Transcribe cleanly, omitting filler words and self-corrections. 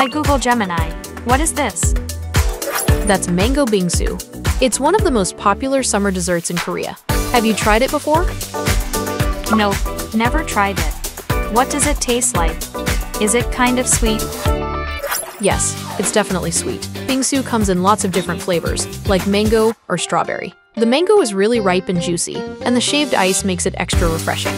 Hi Google Gemini. What is this? That's mango bingsu. It's one of the most popular summer desserts in Korea. Have you tried it before? Nope, never tried it. What does it taste like? Is it kind of sweet? Yes, it's definitely sweet. Bingsu comes in lots of different flavors, like mango or strawberry. The mango is really ripe and juicy, and the shaved ice makes it extra refreshing.